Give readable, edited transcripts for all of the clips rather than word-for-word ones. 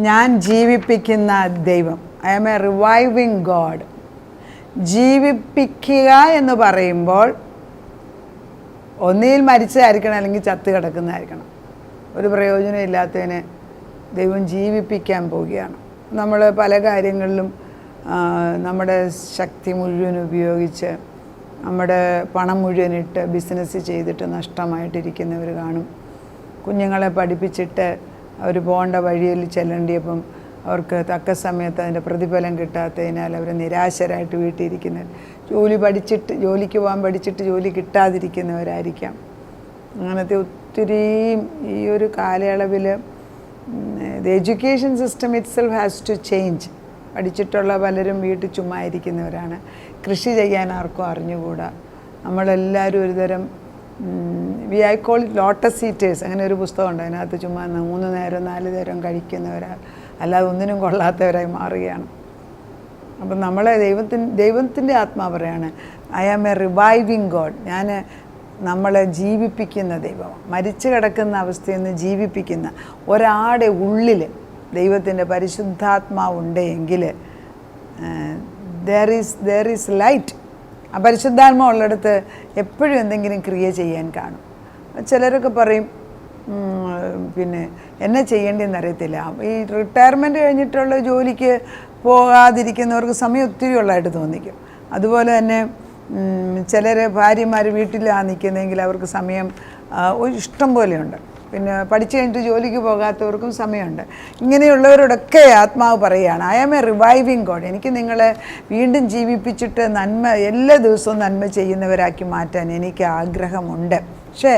ഞാൻ ജീവിപ്പിക്കുന്ന ദൈവം. I am a reviving god. ജീവിപ്പിക്കുക എന്ന് പറയുമ്പോൾ ഒന്നിൽ മരിച്ചതായിരിക്കണം, അല്ലെങ്കിൽ ചത്ത് കിടക്കുന്നതായിരിക്കണം. ഒരു പ്രയോജനം ഇല്ലാത്തതിനെ ദൈവം ജീവിപ്പിക്കാൻ പോവുകയാണ്. നമ്മൾ പല കാര്യങ്ങളിലും നമ്മുടെ ശക്തി മുഴുവൻ ഉപയോഗിച്ച്, നമ്മുടെ പണം മുഴുവനിട്ട് ബിസിനസ് ചെയ്തിട്ട് നഷ്ടമായിട്ടിരിക്കുന്നവർ കാണും. കുഞ്ഞുങ്ങളെ പഠിപ്പിച്ചിട്ട് അവർ പോകേണ്ട വഴിയിൽ ചെല്ലേണ്ടിയപ്പം അവർക്ക് തക്ക സമയത്ത് അതിൻ്റെ പ്രതിഫലം കിട്ടാത്തതിനാൽ അവർ നിരാശരായിട്ട് വീട്ടിലിരിക്കുന്നവർ, ജോലിക്ക് പോകാൻ പഠിച്ചിട്ട് ജോലി കിട്ടാതിരിക്കുന്നവരായിരിക്കാം. അങ്ങനത്തെ ഒത്തിരിയും ഈ ഒരു കാലയളവിൽ the education system itself has to change. പഠിച്ചിട്ടുള്ള പലരും വീട്ടിൽ ചുമ്മാ ഇരിക്കുന്നവരാണ്. കൃഷി ചെയ്യാൻ ആർക്കും അറിഞ്ഞുകൂടാ. നമ്മളെല്ലാവരും ഒരുതരം I call it lotus eaters. അങ്ങനെ ഒരു പുസ്തകമുണ്ട്. അതിനകത്ത് ചുമ്മാ 3 നേരം 4 നേരം കഴിക്കുന്നവരാ, അല്ലാതെ ഒന്നിനും കൊള്ളാത്തവരായി മാറുകയാണ്. അപ്പം നമ്മളെ ദൈവത്തിൻ്റെ ആത്മാവ് പറയാണ്, I am a reviving God. ഞാൻ നമ്മളെ ജീവിപ്പിക്കുന്ന ദൈവമാണ്. മരിച്ചു കിടക്കുന്ന അവസ്ഥയിൽ നിന്ന് ജീവിപ്പിക്കുന്ന ഒരാളുടെ ഉള്ളിൽ ദൈവത്തിൻ്റെ പരിശുദ്ധാത്മാവുണ്ട് എങ്കിൽ ദർ ഈസ് ലൈറ്റ്. ആ പരിശുദ്ധാത്മാവ് ഉള്ളിടത്ത് എപ്പോഴും എന്തെങ്കിലും ക്രിയ ചെയ്യാൻ കാണും. ചിലരൊക്കെ പറയും, പിന്നെ എന്നെ ചെയ്യേണ്ടതെന്ന് അറിയത്തില്ല. ഈ റിട്ടയർമെൻറ്റ് കഴിഞ്ഞിട്ടുള്ള ജോലിക്ക് പോകാതിരിക്കുന്നവർക്ക് സമയം ഒത്തിരി ഉള്ളതായിട്ട് തോന്നിക്കും. അതുപോലെ തന്നെ ചിലർ ഭാര്യമാർ വീട്ടിലാണ് നിൽക്കുന്നതെങ്കിൽ അവർക്ക് സമയം ഇഷ്ടം പോലെയുണ്ട്. പിന്നെ പഠിച്ചു കഴിഞ്ഞിട്ട് ജോലിക്ക് പോകാത്തവർക്കും സമയമുണ്ട്. ഇങ്ങനെയുള്ളവരോടൊക്കെ ആത്മാവ് പറയുകയാണ്, I am a reviving God. എനിക്ക് നിങ്ങളെ വീണ്ടും ജീവിപ്പിച്ചിട്ട് എല്ലാ ദിവസവും നന്മ ചെയ്യുന്നവരാക്കി മാറ്റാൻ എനിക്ക് ആഗ്രഹമുണ്ട്. പക്ഷേ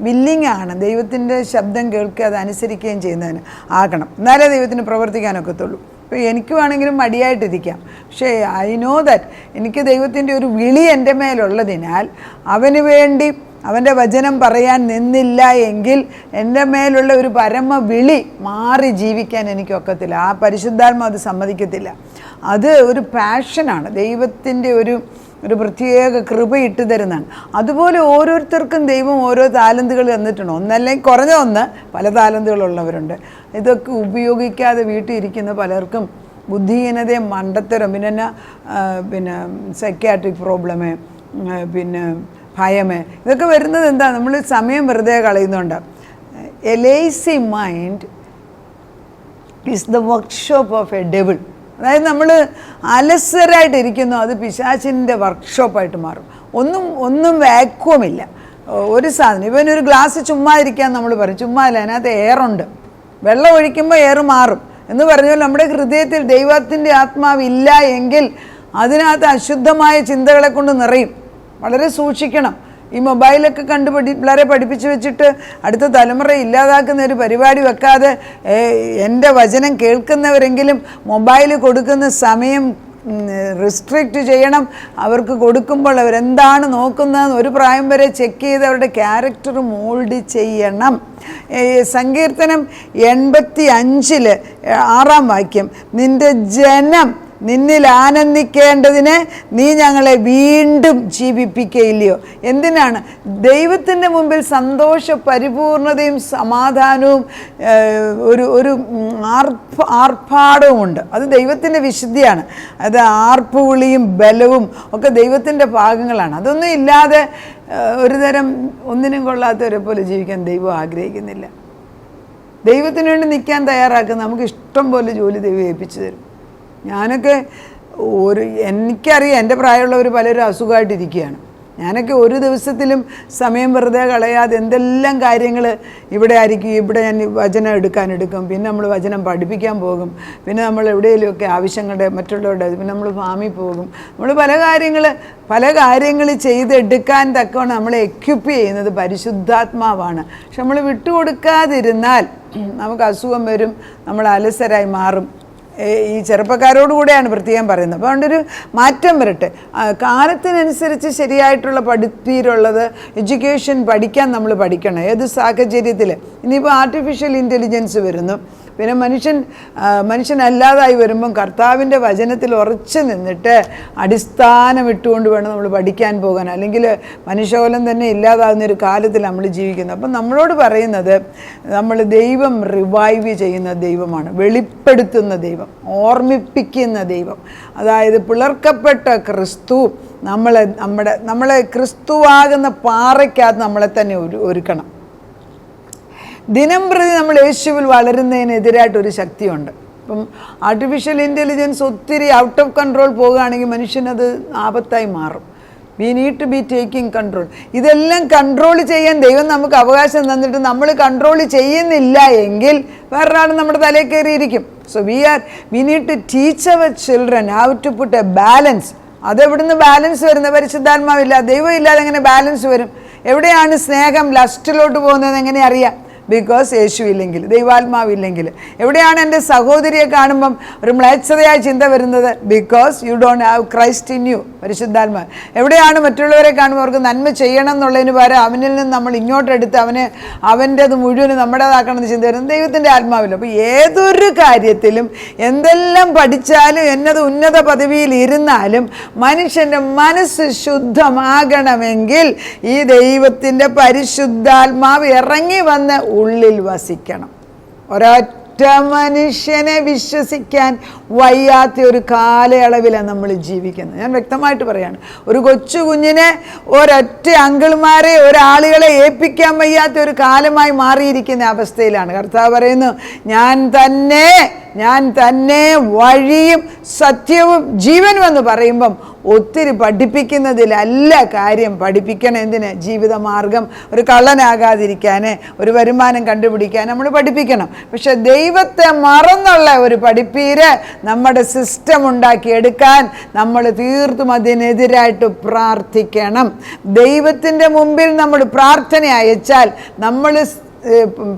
വില്ലിങ് ആണ്. ദൈവത്തിൻ്റെ ശബ്ദം കേൾക്കുക, അതനുസരിക്കുകയും ചെയ്യുന്നതിന് ആകണം. എന്നാലേ ദൈവത്തിന് പ്രവർത്തിക്കാനൊക്കത്തുള്ളൂ. ഇപ്പോൾ എനിക്ക് വേണമെങ്കിലും മടിയായിട്ടിരിക്കാം, പക്ഷേ ഐ നോ ദാറ്റ് എനിക്ക് ദൈവത്തിൻ്റെ ഒരു വിളി എൻ്റെ മേലുള്ളതിനാൽ അവന് വേണ്ടി അവൻ്റെ വചനം പറയാൻ നിന്നില്ല എങ്കിൽ എൻ്റെ മേലുള്ള ഒരു പരമ വിളി മാറി ജീവിക്കാൻ എനിക്കൊക്കത്തില്ല. ആ പരിശുദ്ധാത്മാവ് അത് സമ്മതിക്കത്തില്ല. അത് ഒരു പാഷനാണ്. ദൈവത്തിൻ്റെ ഒരു പ്രത്യേക കൃപ ഇട്ട് തരുന്നതാണ്. അതുപോലെ ഓരോരുത്തർക്കും ദൈവം ഓരോ താലന്തുകൾ തന്നിട്ടുണ്ട്. ഒന്നല്ലെങ്കിൽ കുറഞ്ഞ ഒന്ന് പല താലന്തുകളുള്ളവരുണ്ട്. ഇതൊക്കെ ഉപയോഗിക്കാതെ വീട്ടിൽ ഇരിക്കുന്ന പലർക്കും ബുദ്ധിഹീനതയും മണ്ടത്തരം, പിന്നെ സൈക്യാട്രിക് പ്രോബ്ലം, പിന്നെ ഭയമേ, ഇതൊക്കെ വരുന്നത് എന്താ? നമ്മൾ സമയം വെറുതെ കളയുന്നുണ്ട്. A lazy mind is the workshop of a devil. അതായത് നമ്മൾ അലസരായിട്ടിരിക്കുന്നു, അത് പിശാചിൻ്റെ വർക്ക്ഷോപ്പായിട്ട് മാറും. ഒന്നും വാക്വമില്ല. ഒരു സാധനം ഇവനൊരു ഗ്ലാസ് ചുമ്മാ ഇരിക്കാൻ നമ്മൾ പറയും, ചുമ്മാ ഇല്ല, അതിനകത്ത് എയറുണ്ട്. വെള്ളം ഒഴിക്കുമ്പോൾ എയർ മാറും എന്ന് പറഞ്ഞാൽ നമ്മുടെ ഹൃദയത്തിൽ ദൈവത്തിൻ്റെ ആത്മാവില്ല എങ്കിൽ അതിനകത്ത് അശുദ്ധമായ ചിന്തകളെ കൊണ്ട് നിറയും. വളരെ സൂക്ഷിക്കണം. ഈ മൊബൈലൊക്കെ പിള്ളേരെ പഠിപ്പിച്ച് വെച്ചിട്ട് അടുത്ത തലമുറ ഇല്ലാതാക്കുന്ന ഒരു പരിപാടി വെക്കാതെ എൻ്റെ വചനം കേൾക്കുന്നവരെങ്കിലും മൊബൈൽ കൊടുക്കുന്ന സമയം റിസ്ട്രിക്റ്റ് ചെയ്യണം. അവർക്ക് കൊടുക്കുമ്പോൾ അവരെന്താണ് നോക്കുന്നതെന്ന് ഒരു പ്രായം വരെ ചെക്ക് ചെയ്ത് അവരുടെ ക്യാരക്ടർ മോൾഡ് ചെയ്യണം. സങ്കീർത്തനം 85 6 വാക്യം, നിൻ്റെ ജനം നിന്നിൽ ആനന്ദിക്കേണ്ടതിന് നീ ഞങ്ങളെ വീണ്ടും ജീവിപ്പിക്കുകയില്ലയോ. എന്തിനാണ്? ദൈവത്തിൻ്റെ മുമ്പിൽ സന്തോഷ പരിപൂർണതയും സമാധാനവും ഒരു ആർഭാടവുമുണ്ട്. അത് ദൈവത്തിൻ്റെ വിശുദ്ധിയാണ്. അത് ആർപ്പുവിളിയും ബലവും ഒക്കെ ദൈവത്തിൻ്റെ ഭാഗങ്ങളാണ്. അതൊന്നും ഇല്ലാതെ ഒരുതരം ഒന്നിനും കൊള്ളാത്തവരെ പോലെ ജീവിക്കാൻ ദൈവം ആഗ്രഹിക്കുന്നില്ല. ദൈവത്തിന് വേണ്ടി നിൽക്കാൻ തയ്യാറാക്കുന്ന നമുക്ക് ഇഷ്ടം പോലെ ജോലി ദൈവം ഏൽപ്പിച്ചു തരും. ഞാനൊക്കെ എനിക്കറിയാം, എൻ്റെ പ്രായമുള്ളവർ പലരും അസുഖമായിട്ടിരിക്കുകയാണ്. ഞാനൊക്കെ ഒരു ദിവസത്തിലും സമയം വെറുതെ കളയാതെ എന്തെല്ലാം കാര്യങ്ങൾ ഇവിടെ ആയിരിക്കും. ഇവിടെ ഞാൻ വചനം എടുക്കും, പിന്നെ നമ്മൾ വചനം പഠിപ്പിക്കാൻ പോകും, പിന്നെ നമ്മൾ എവിടെയെങ്കിലുമൊക്കെ ആവശ്യങ്ങളുടെ മറ്റുള്ളവരുടെ, പിന്നെ നമ്മൾ ഫാമിൽ പോകും. നമ്മൾ പല കാര്യങ്ങൾ ചെയ്തെടുക്കാൻ തക്കവണ്ണം നമ്മളെ എക്യുപ്പ് ചെയ്യുന്നത് പരിശുദ്ധാത്മാവാണ്. പക്ഷെ നമ്മൾ വിട്ടുകൊടുക്കാതിരുന്നാൽ നമുക്ക് അസുഖം വരും, നമ്മൾ അലസരായി മാറും. ഈ ചെറുപ്പക്കാരോടുകൂടെയാണ് പ്രത്യേകം പറയുന്നത്. അപ്പോൾ അതുകൊണ്ടൊരു മാറ്റം വരട്ടെ. കാലത്തിനനുസരിച്ച് ശരിയായിട്ടുള്ള പഠിപ്പീരുള്ളത് എഡ്യൂക്കേഷൻ പഠിക്കാൻ നമ്മൾ പഠിക്കണം. ഏത് സാഹചര്യത്തിൽ ഇനിയിപ്പോൾ ആർട്ടിഫിഷ്യൽ ഇൻ്റലിജൻസ് വരുന്നു, പിന്നെ മനുഷ്യനല്ലാതായി വരുമ്പം കർത്താവിൻ്റെ വചനത്തിൽ ഉറച്ചു നിന്നിട്ട് അടിസ്ഥാനം ഇട്ടുകൊണ്ട് വേണം നമ്മൾ പഠിക്കാൻ പോകാൻ. അല്ലെങ്കിൽ മനുഷ്യകുലം തന്നെ ഇല്ലാതാകുന്നൊരു കാലത്തിൽ നമ്മൾ ജീവിക്കുന്നത്. അപ്പം നമ്മളോട് പറയുന്നത്, നമ്മൾ ദൈവം റിവൈവ് ചെയ്യുന്ന ദൈവമാണ്, വെളിപ്പെടുത്തുന്ന ദൈവം, ഓർമ്മിപ്പിക്കുന്ന ദൈവം. അതായത് പിളർക്കപ്പെട്ട ക്രിസ്തു നമ്മളെ ക്രിസ്തുവാകുന്ന പാറയ്ക്കകത്ത് നമ്മളെ തന്നെ ഒരുക്കണം. ദിനം പ്രതി നമ്മൾ യേശുവിൽ വളരുന്നതിനെതിരായിട്ടൊരു ശക്തിയുണ്ട്. ഇപ്പം ആർട്ടിഫിഷ്യൽ ഇൻ്റലിജൻസ് ഒത്തിരി ഔട്ട് ഓഫ് കൺട്രോൾ പോകുകയാണെങ്കിൽ മനുഷ്യനത് ആപത്തായി മാറും. We need to be taking control. ഇതെല്ലാം കൺട്രോൾ ചെയ്യാൻ ദൈവം നമുക്ക് അവകാശം തന്നിട്ട് നമ്മൾ കൺട്രോൾ ചെയ്യുന്നില്ല എങ്കിൽ വേറൊരാൾ നമ്മുടെ തലയിൽ കയറിയിരിക്കും. So we need to teach our children how to put a balance. അതെവിടുന്ന് ബാലൻസ് വരുന്നത്? പരിശുദ്ധാത്മാവില്ല, ദൈവം ഇല്ലാതെ എങ്ങനെ ബാലൻസ് വരും? എവിടെയാണ് സ്നേഹം ലസ്റ്റിലോട്ട് പോകുന്നത് എങ്ങനെ അറിയാം? ബിക്കോസ് യേശു ഇല്ലെങ്കിൽ, ദൈവാത്മാവില്ലെങ്കിൽ. എവിടെയാണ് എൻ്റെ സഹോദരിയെ കാണുമ്പം ഒരു മ്ലേച്ഛതയായ ചിന്ത വരുന്നത്? Because you don't have Christ in you, പരിശുദ്ധാത്മാവ്. എവിടെയാണ് മറ്റുള്ളവരെ കാണുമ്പോൾ അവർക്ക് നന്മ ചെയ്യണം എന്നുള്ളതിന് പകരം അവനിൽ നിന്ന് നമ്മൾ ഇങ്ങോട്ടെടുത്ത് അവൻ്റേത് മുഴുവനും നമ്മുടേതാക്കണമെന്ന് ചിന്ത വരുന്നത്? ദൈവത്തിൻ്റെ ആത്മാവില്ല. അപ്പോൾ ഏതൊരു കാര്യത്തിലും എന്തെല്ലാം പഠിച്ചാലും എന്നത് ഉന്നത പദവിയിൽ ഇരുന്നാലും മനുഷ്യൻ്റെ മനസ്സ് ശുദ്ധമാകണമെങ്കിൽ ഈ ദൈവത്തിൻ്റെ പരിശുദ്ധാത്മാവ് ഇറങ്ങി വന്ന് ഉള്ളിൽ വസിക്കണം. ഒരൊറ്റ മനുഷ്യനെ വിശ്വസിക്കാൻ വയ്യാത്ത ഒരു കാലയളവിലാണ് നമ്മൾ ജീവിക്കുന്നത്. ഞാൻ വ്യക്തമായിട്ട് പറയാണ്, ഒരു കൊച്ചു കുഞ്ഞിനെ ഒരൊറ്റ അങ്കിൾമാരെ ഒരാളുകളെ ഏൽപ്പിക്കാൻ വയ്യാത്ത ഒരു കാലമായി മാറിയിരിക്കുന്ന അവസ്ഥയിലാണ്. കർത്താവ് പറയുന്നു, ഞാൻ തന്നെ വഴിയും സത്യവും ജീവനും എന്ന് പറയുമ്പം ഒത്തിരി പഠിപ്പിക്കുന്നതിലല്ല കാര്യം. പഠിപ്പിക്കണം എന്തിന്? ജീവിതമാർഗം, ഒരു കള്ളനാകാതിരിക്കാൻ, ഒരു വരുമാനം കണ്ടുപിടിക്കാൻ നമ്മൾ പഠിപ്പിക്കണം. പക്ഷെ ദൈവത്തെ മറന്നുള്ള ഒരു പഠിപ്പീര് നമ്മുടെ സിസ്റ്റം ഉണ്ടാക്കിയെടുക്കാൻ നമ്മൾ തീർത്തും അതിനെതിരായിട്ട് പ്രാർത്ഥിക്കണം. ദൈവത്തിൻ്റെ മുമ്പിൽ നമ്മൾ പ്രാർത്ഥന അയച്ചാൽ നമ്മൾ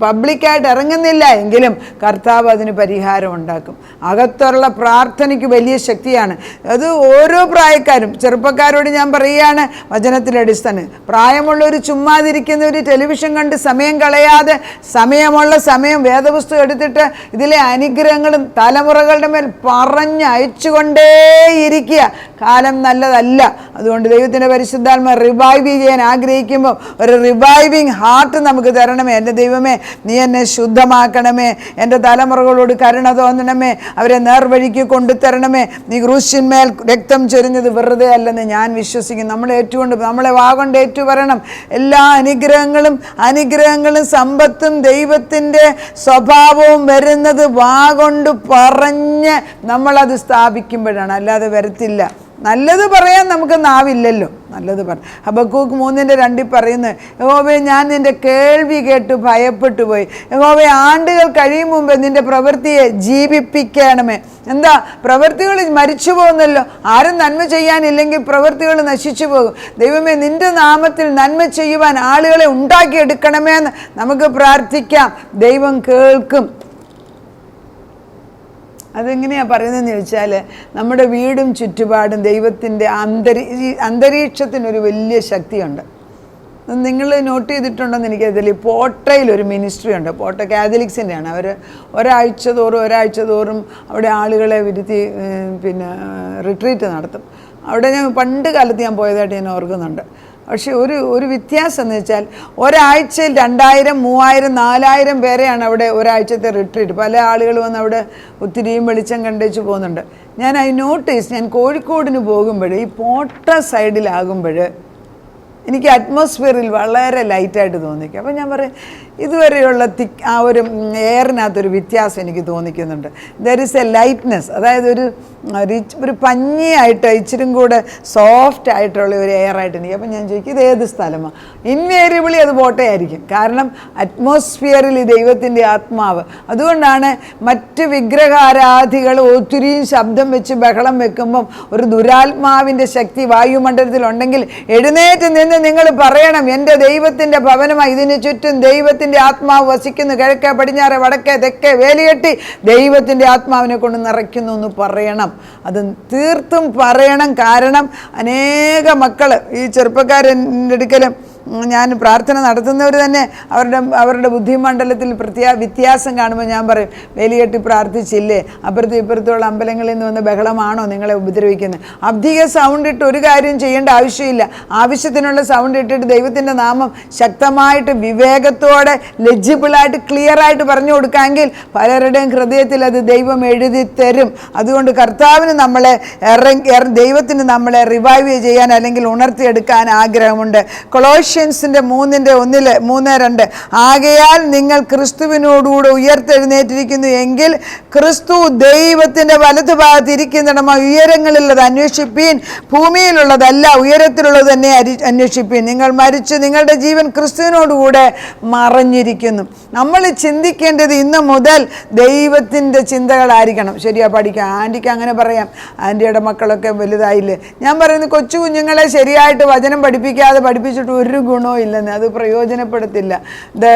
പബ്ലിക്കായിട്ട് ഇറങ്ങുന്നില്ല എങ്കിലും കർത്താവ് അതിന് പരിഹാരം ഉണ്ടാക്കും. അകത്തുള്ള പ്രാർത്ഥനയ്ക്ക് വലിയ ശക്തിയാണ്. അത് ഓരോ പ്രായക്കാരും, ചെറുപ്പക്കാരോട് ഞാൻ പറയുകയാണ്, വചനത്തിൻ്റെ അടിസ്ഥാനം. പ്രായമുള്ളവർ ചുമ്മാതിരിക്കുന്ന ഒരു ടെലിവിഷൻ കണ്ട് സമയം കളയാതെ സമയം വേദപുസ്തകം എടുത്തിട്ട് ഇതിലെ അനുഗ്രഹങ്ങളും തലമുറകളുടെ മേൽ പറഞ്ഞയച്ചുകൊണ്ടേയിരിക്കുക. കാലം നല്ലതല്ല. അതുകൊണ്ട് ദൈവത്തിൻ്റെ പരിശുദ്ധാത്മ റിവൈവ് ചെയ്യാൻ ആഗ്രഹിക്കുമ്പോൾ ഒരു റിവൈവിങ് ഹാർട്ട് നമുക്ക് തരണമേ. എൻ്റെ ദൈവമേ, നീ എന്നെ ശുദ്ധമാക്കണമേ. എൻ്റെ തലമുറകളോട് കരുണ തോന്നണമേ. അവരെ നേർവഴിക്ക് കൊണ്ടുതരണമേ. നീ ക്രൂശിന്മേൽ രക്തം ചൊരിഞ്ഞത് വെറുതെ അല്ലെന്ന് ഞാൻ വിശ്വസിക്കുന്നു. നമ്മളെ വാഗൊണ്ട് ഏറ്റുപറയണം. എല്ലാ അനുഗ്രഹങ്ങളും സമ്പത്തും ദൈവത്തിൻ്റെ സ്വഭാവവും വരുന്നത് വാഗൊണ്ട് പറഞ്ഞ് നമ്മളത് സ്ഥാപിക്കുമ്പോഴാണ്, അല്ലാതെ വരത്തില്ല. നല്ലത് പറയാൻ നമുക്ക് നാവില്ലല്ലോ. നല്ലത് പറയും. ഹബക്കൂക്ക് 3:2 പറയുന്നത്, യഹോവേ, ഞാൻ നിൻ്റെ കേൾവി കേട്ട് ഭയപ്പെട്ടു പോയി. യഹോവേ, ആണ്ടുകൾ കഴിയും മുമ്പ് നിൻ്റെ പ്രവൃത്തിയെ ജീവിപ്പിക്കണമേ. എന്താ? പ്രവൃത്തികൾ മരിച്ചു പോകുന്നല്ലോ. ആരും നന്മ ചെയ്യാനില്ലെങ്കിൽ പ്രവൃത്തികൾ നശിച്ചു പോകും. ദൈവമേ, നിൻ്റെ നാമത്തിൽ നന്മ ചെയ്യുവാൻ ആളുകളെ ഉണ്ടാക്കിയെടുക്കണമേ എന്ന് നമുക്ക് പ്രാർത്ഥിക്കാം. ദൈവം കേൾക്കും. അതെങ്ങനെയാണ് പറയുന്നതെന്ന് ചോദിച്ചാൽ, നമ്മുടെ വീടും ചുറ്റുപാടും ദൈവത്തിൻ്റെ അന്തരീക്ഷത്തിനൊരു വലിയ ശക്തിയുണ്ട്. നിങ്ങൾ നോട്ട് ചെയ്തിട്ടുണ്ടോയെന്ന് എനിക്കതിൽ പോട്ടയിലൊരു മിനിസ്ട്രി ഉണ്ട്. പോട്ട കാത്തലിക്സിൻ്റെയാണ്. അവർ ഒരാഴ്ച തോറും അവിടെ ആളുകളെ വരുത്തി റിട്രീറ്റ് നടത്തും. അവിടെ ഞാൻ പണ്ട് കാലത്ത് ഞാൻ പോയതായിട്ട് ഞാൻ ഓർക്കുന്നുണ്ട്. പക്ഷെ ഒരു വ്യത്യാസം എന്ന് വെച്ചാൽ, ഒരാഴ്ചയിൽ 2000, 3000, 4000 പേരെയാണ് അവിടെ ഒരാഴ്ചത്തെ റിട്രീറ്റ്. പല ആളുകൾ വന്ന് അവിടെ ഒത്തിരിയും വെളിച്ചം കണ്ടേച്ച് പോകുന്നുണ്ട്. ഞാൻ ഞാൻ കോഴിക്കോടിന് പോകുമ്പോൾ ഈ പോട്ട സൈഡിലാകുമ്പോൾ എനിക്ക് അറ്റ്മോസ്ഫിയറിൽ വളരെ ലൈറ്റായിട്ട് തോന്നിക്കും. അപ്പം ഞാൻ പറയും, ഇതുവരെയുള്ള ആ ഒരു എയറിനകത്തൊരു വ്യത്യാസം എനിക്ക് തോന്നിക്കുന്നുണ്ട്. There is a lightness. അതായത് ഒരു പഞ്ഞിയായിട്ട് ഇച്ചിരും കൂടെ സോഫ്റ്റ് ആയിട്ടുള്ള ഒരു എയറായിട്ട് എനിക്ക്. അപ്പം ഞാൻ ചോദിക്കും, ഇത് ഏത് സ്ഥലമാണ്? ഇൻവേരിയബിളി അത് പോട്ടയായിരിക്കും. കാരണം അറ്റ്മോസ്ഫിയറിൽ ദൈവത്തിൻ്റെ ആത്മാവ്. അതുകൊണ്ടാണ് മറ്റ് വിഗ്രഹാരാധികൾ ഒത്തിരിയും ശബ്ദം വെച്ച് ബഹളം വെക്കുമ്പം ഒരു ദുരാത്മാവിൻ്റെ ശക്തി വായുമണ്ഡലത്തിലുണ്ടെങ്കിൽ എഴുന്നേറ്റ് നിന്ന് നിങ്ങൾ പറയണം, എൻ്റെ ദൈവത്തിൻ്റെ ഭവനമായി, ഇതിന് ചുറ്റും ദൈവത്തിൻ്റെ ആത്മാവ് വസിക്കുന്നു, കിഴക്കേ പടിഞ്ഞാറ് വടക്കേ തെക്കേ വേലികെട്ടി ദൈവത്തിൻ്റെ ആത്മാവിനെ കൊണ്ട് നിറയ്ക്കുന്നു എന്ന് പറയണം. അത് തീർത്തും പറയണം. കാരണം അനേക മക്കൾ, ഈ ചെറുപ്പക്കാരൻ്റെ അടുക്കലും ഞാൻ പ്രാർത്ഥന നടത്തുന്നവർ തന്നെ അവരുടെ ബുദ്ധിമണ്ഡലത്തിൽ വ്യത്യാസം കാണുമ്പോൾ ഞാൻ പറയും, വേലികെട്ടി പ്രാർത്ഥിച്ചില്ലേ, അപ്പുറത്തും ഇപ്പുറത്തുള്ള അമ്പലങ്ങളിൽ നിന്ന് വന്ന ബഹളമാണോ നിങ്ങളെ ഉപദ്രവിക്കുന്നത്? അധിക സൗണ്ട് ഇട്ട് ഒരു കാര്യം ചെയ്യേണ്ട ആവശ്യമില്ല. ആവശ്യത്തിനുള്ള സൗണ്ട് ഇട്ടിട്ട് ദൈവത്തിൻ്റെ നാമം ശക്തമായിട്ട് വിവേകത്തോടെ ലെജിബിളായിട്ട് ക്ലിയറായിട്ട് പറഞ്ഞു കൊടുക്കാമെങ്കിൽ പലരുടെയും ഹൃദയത്തിൽ അത് ദൈവം എഴുതി തരും. അതുകൊണ്ട് കർത്താവിന് നമ്മളെ ദൈവത്തിന് നമ്മളെ റിവൈവ് ചെയ്യാൻ അല്ലെങ്കിൽ ഉണർത്തിയെടുക്കാൻ ആഗ്രഹമുണ്ട്. കൊളോഷ്യൻസിൻ്റെ 3:2 ആകയാൽ നിങ്ങൾ ക്രിസ്തുവിനോടുകൂടെ ഉയർത്തെഴുന്നേറ്റിരിക്കുന്നു എങ്കിൽ ക്രിസ്തു ദൈവത്തിൻ്റെ വലതുഭാഗത്ത് ഇരിക്കുന്നിടമോ ഉയരങ്ങളിലുള്ളത് അന്വേഷിപ്പീൻ, ഭൂമിയിലുള്ളതല്ല ഉയരത്തിലുള്ളത് തന്നെ അന്വേഷിപ്പീൻ. നിങ്ങൾ മരിച്ചു, നിങ്ങളുടെ ജീവൻ ക്രിസ്തുവിനോടുകൂടെ മറഞ്ഞിരിക്കുന്നു. നമ്മൾ ചിന്തിക്കേണ്ടത് ഇന്ന് മുതൽ ദൈവത്തിൻ്റെ ചിന്തകളായിരിക്കണം. ശരിയാ, പഠിക്കാം. ആൻറ്റിക്ക് അങ്ങനെ പറയാം, ആൻറ്റിയുടെ മക്കളൊക്കെ വലുതായില്ലേ. ഞാൻ പറയുന്നത് കൊച്ചു കുഞ്ഞുങ്ങളെ ശരിയായിട്ട് വചനം പഠിപ്പിച്ചിട്ട് ഒരു ഗുണവും ഇല്ലെന്ന്. അത് പ്രയോജനപ്പെടുത്തില്ല. The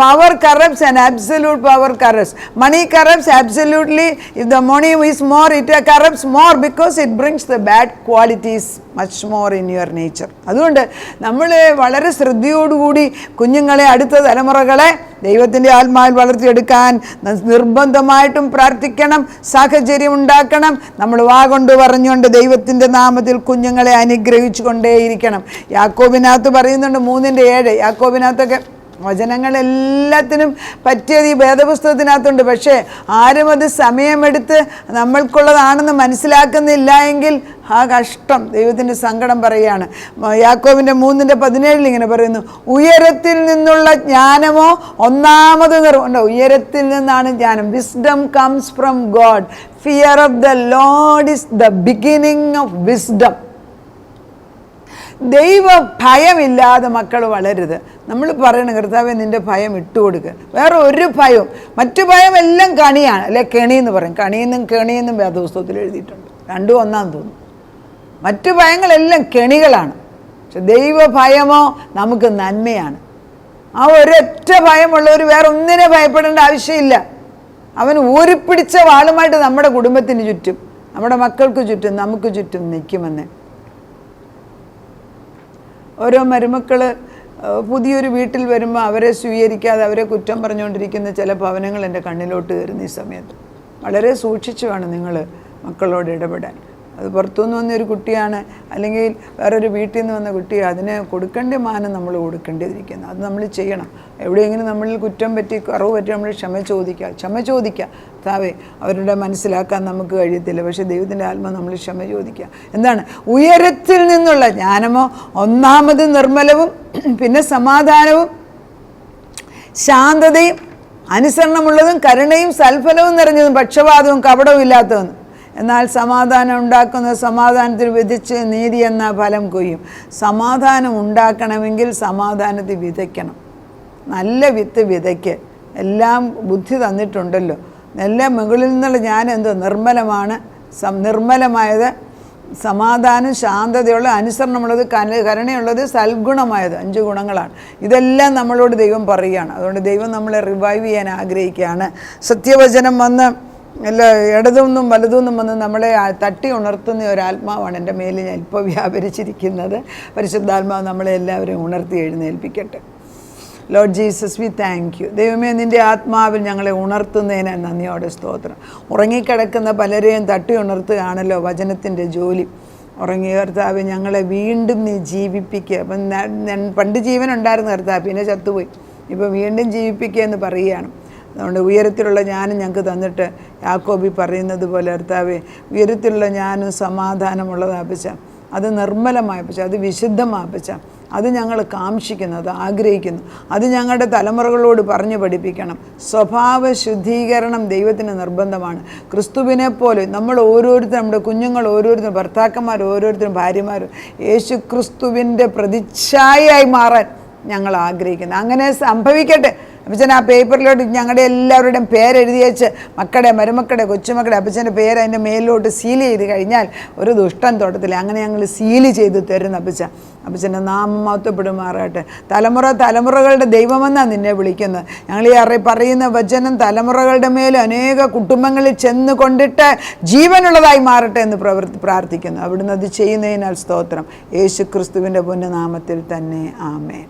power corrupts and absolute power corrupts. Money corrupts absolutely. If the money is more, it corrupts more because it brings the bad qualities much more in your nature. അതുകൊണ്ട് നമ്മൾ വളരെ ശ്രദ്ധയോടുകൂടി കുഞ്ഞുങ്ങളെ, അടുത്ത തലമുറകളെ ദൈവത്തിൻ്റെ ആത്മാവിൽ വളർത്തിയെടുക്കാൻ നിർബന്ധമായിട്ടും പ്രാർത്ഥിക്കണം, സാഹചര്യം ഉണ്ടാക്കണം. നമ്മൾ വാഗൊണ്ട് പറഞ്ഞുകൊണ്ട് ദൈവത്തിൻ്റെ നാമത്തിൽ കുഞ്ഞുങ്ങളെ അനുഗ്രഹിച്ചു കൊണ്ടേയിരിക്കണം. യാക്കോബിനകത്ത് പറയുന്നുണ്ട് 3:7. യാക്കോബിനകത്തൊക്കെ വചനങ്ങളെല്ലാത്തിനും പറ്റിയത് ഈ വേദപുസ്തകത്തിനകത്തുണ്ട്. പക്ഷേ ആരും അത് സമയമെടുത്ത് നമ്മൾക്കുള്ളതാണെന്ന് മനസ്സിലാക്കുന്നില്ല എങ്കിൽ ആ കഷ്ടം, ദൈവത്തിൻ്റെ സങ്കടം പറയുകയാണ്. യാക്കോബിൻ്റെ 3:17 ഇങ്ങനെ പറയുന്നു, ഉയരത്തിൽ നിന്നുള്ള ജ്ഞാനമോ ഒന്നാമത് ഉണ്ടോ? ഉയരത്തിൽ നിന്നാണ് ജ്ഞാനം. Wisdom comes from God. Fear of the Lord is the beginning of wisdom. ദൈവ ഭയമില്ലാതെ മക്കൾ വളരുത്. നമ്മൾ പറയണം, കർത്താവേ നിൻ്റെ ഭയം ഇട്ടുകൊടുക്കുക. വേറെ ഒരു ഭയവും, മറ്റു ഭയം എല്ലാം കണിയാണ്, അല്ലെ കെണിയെന്ന് പറയും. കെണിയെന്നും വേദപുസ്തകത്തിൽ എഴുതിയിട്ടുണ്ട്. രണ്ടും ഒന്നാന്ന് തോന്നുന്നു. മറ്റു ഭയങ്ങളെല്ലാം കെണികളാണ്. പക്ഷെ ദൈവഭയമോ നമുക്ക് നന്മയാണ്. ആ ഒരൊറ്റ ഭയമുള്ളവർ വേറെ ഒന്നിനെ ഭയപ്പെടേണ്ട ആവശ്യമില്ല. അവൻ ഊരിപ്പിടിച്ച വാളുമായിട്ട് നമ്മുടെ കുടുംബത്തിന് ചുറ്റും, നമ്മുടെ മക്കൾക്ക് ചുറ്റും, നമുക്ക് ചുറ്റും നിൽക്കുമെന്ന്. ഓരോ മരുമക്കൾ പുതിയൊരു വീട്ടിൽ വരുമ്പോൾ അവരെ സ്വീകരിക്കാതെ അവരെ കുറ്റം പറഞ്ഞുകൊണ്ടിരിക്കുന്ന ചില ഭവനങ്ങൾ എൻ്റെ കണ്ണിലോട്ട് കയറുന്ന ഈ സമയത്ത് വളരെ സൂക്ഷിച്ചു വേണം നിങ്ങൾ മക്കളോട് ഇടപെടാൻ. അത് പുറത്തുനിന്ന് വന്നൊരു കുട്ടിയാണ്, അല്ലെങ്കിൽ വേറൊരു വീട്ടിൽ നിന്ന് വന്ന കുട്ടിയാണ്, അതിന് കൊടുക്കേണ്ട മാനം നമ്മൾ കൊടുക്കേണ്ടിയിരിക്കുന്നു. അത് നമ്മൾ ചെയ്യണം. എവിടെയെങ്കിലും നമ്മളിൽ കുറ്റം പറ്റി, കുറവ് പറ്റി നമ്മൾ ക്ഷമ ചോദിക്കുക. താവേ അവരുടെ മനസ്സിലാക്കാൻ നമുക്ക് കഴിയത്തില്ല, പക്ഷേ ദൈവത്തിൻ്റെ ആത്മ നമ്മൾ ക്ഷമ ചോദിക്കുക. എന്താണ്? ഉയരത്തിൽ നിന്നുള്ള ജ്ഞാനമോ ഒന്നാമത് നിർമ്മലവും, പിന്നെ സമാധാനവും ശാന്തതയും അനുസരണമുള്ളതും കരുണയും സൽഫലവും നിറഞ്ഞതും പക്ഷപാതവും കപടവും ഇല്ലാത്തതും. എന്നാൽ സമാധാനം ഉണ്ടാക്കുന്ന സമാധാനത്തിൽ വിധിച്ച് നീതി എന്ന ഫലം കൊയ്യും. സമാധാനം ഉണ്ടാക്കണമെങ്കിൽ സമാധാനത്തിൽ വിതയ്ക്കണം. നല്ല വിത്ത് വിതയ്ക്ക്. എല്ലാം ബുദ്ധി തന്നിട്ടുണ്ടല്ലോ. നല്ല മുകളിൽ നിന്നുള്ള ജ്ഞാനം നിർമ്മലമാണ്. നിർമ്മലമായത് സമാധാനം, ശാന്തതയുള്ള, അനുസരണമുള്ളത്, കരുണയുള്ളത്, സൽഗുണമായത്. 5 ഗുണങ്ങളാണ്. ഇതെല്ലാം നമ്മളോട് ദൈവം പറയുകയാണ്. അതുകൊണ്ട് ദൈവം നമ്മളെ റിവൈവ് ചെയ്യാൻ ആഗ്രഹിക്കുകയാണ്. സത്യവചനം വന്ന് ഇടതുനിന്നും വലതുനിന്നും വന്ന് നമ്മളെ തട്ടി ഉണർത്തുന്ന ഒരാത്മാവാണ് എൻ്റെ മേലിൽ ഞാൻ ഇപ്പോൾ വ്യാപരിച്ചിരിക്കുന്നത്. പരിശുദ്ധാത്മാവ് നമ്മളെ എല്ലാവരെയും ഉണർത്തി എഴുന്നേൽപ്പിക്കട്ടെ. Lord Jesus, we thank you. ദൈവമേ, നിൻ്റെ ആത്മാവിൽ ഞങ്ങളെ ഉണർത്തുന്നതിന് നന്ദിയോടെ സ്തോത്രം. ഉറങ്ങിക്കിടക്കുന്ന പലരെയും തട്ടി ഉണർത്തുകയാണല്ലോ വചനത്തിൻ്റെ ജോലി. ഉറങ്ങിയ കർത്താവ് ഞങ്ങളെ വീണ്ടും നീ ജീവിപ്പിക്കുക. അപ്പം പണ്ട് ജീവനുണ്ടായിരുന്ന കർത്താവ് പിന്നെ ചത്തുപോയി, ഇപ്പോൾ വീണ്ടും ജീവിപ്പിക്കുക എന്ന് പറയുകയാണ്. അതുകൊണ്ട് ഉയരത്തിലുള്ള ജ്ഞാനം ഞങ്ങൾക്ക് തന്നിട്ട് യാക്കോബി പറയുന്നത് പോലെ കർത്താവേ, ഉയരത്തിലുള്ള ജ്ഞാനം സമാധാനമുള്ളതാപ്പിച്ച, അത് നിർമ്മലമായപ്പിച്ച, അത് വിശുദ്ധമാപ്പിച്ച, അത് ഞങ്ങൾ കാംക്ഷിക്കുന്നു, അത് ആഗ്രഹിക്കുന്നു. അത് ഞങ്ങളുടെ തലമുറകളോട് പറഞ്ഞു പഠിപ്പിക്കണം. സ്വഭാവ ശുദ്ധീകരണം ദൈവത്തിന് നിർബന്ധമാണ്. ക്രിസ്തുവിനെ പോലെ നമ്മൾ ഓരോരുത്തരും, നമ്മുടെ കുഞ്ഞുങ്ങൾ ഓരോരുത്തരും, ഭർത്താക്കന്മാർ ഓരോരുത്തരും, ഭാര്യമാരും യേശു ക്രിസ്തുവിൻ്റെ പ്രതിച്ഛായയായി മാറാൻ ഞങ്ങൾ ആഗ്രഹിക്കുന്നു. അങ്ങനെ സംഭവിക്കട്ടെ. അപ്പച്ചൻ ആ പേപ്പറിലോട്ട് ഞങ്ങളുടെ എല്ലാവരുടെയും പേരെഴുതി വെച്ച് മക്കളുടെ, മരുമക്കളുടെ, കൊച്ചുമക്കളുടെ അപ്പച്ചൻ്റെ പേര് അതിൻ്റെ മേലിലോട്ട് സീൽ ചെയ്ത് കഴിഞ്ഞാൽ ഒരു ദുഷ്ടൻ തൊടത്തില്ല. അങ്ങനെ ഞങ്ങൾ സീൽ ചെയ്ത് തരുന്ന അപ്പച്ചൻ്റെ നാമം മഹത്വപ്പെടുമാറാട്ടെ. തലമുറകളുടെ ദൈവമെന്നാണ് നിന്നെ വിളിക്കുന്നത്. ഞങ്ങൾ ഈ പറയുന്ന വചനം തലമുറകളുടെ മേൽ അനേക കുടുംബങ്ങളിൽ ചെന്ന് കൊണ്ടിട്ട് ജീവനുള്ളതായി മാറട്ടെ എന്ന് പ്രാർത്ഥിക്കുന്നു. അവിടുന്ന് അത് ചെയ്യുന്നതിനാൽ സ്തോത്രം. യേശു ക്രിസ്തുവിൻ്റെ പുണ്യനാമത്തിൽ തന്നെ. ആമേൻ.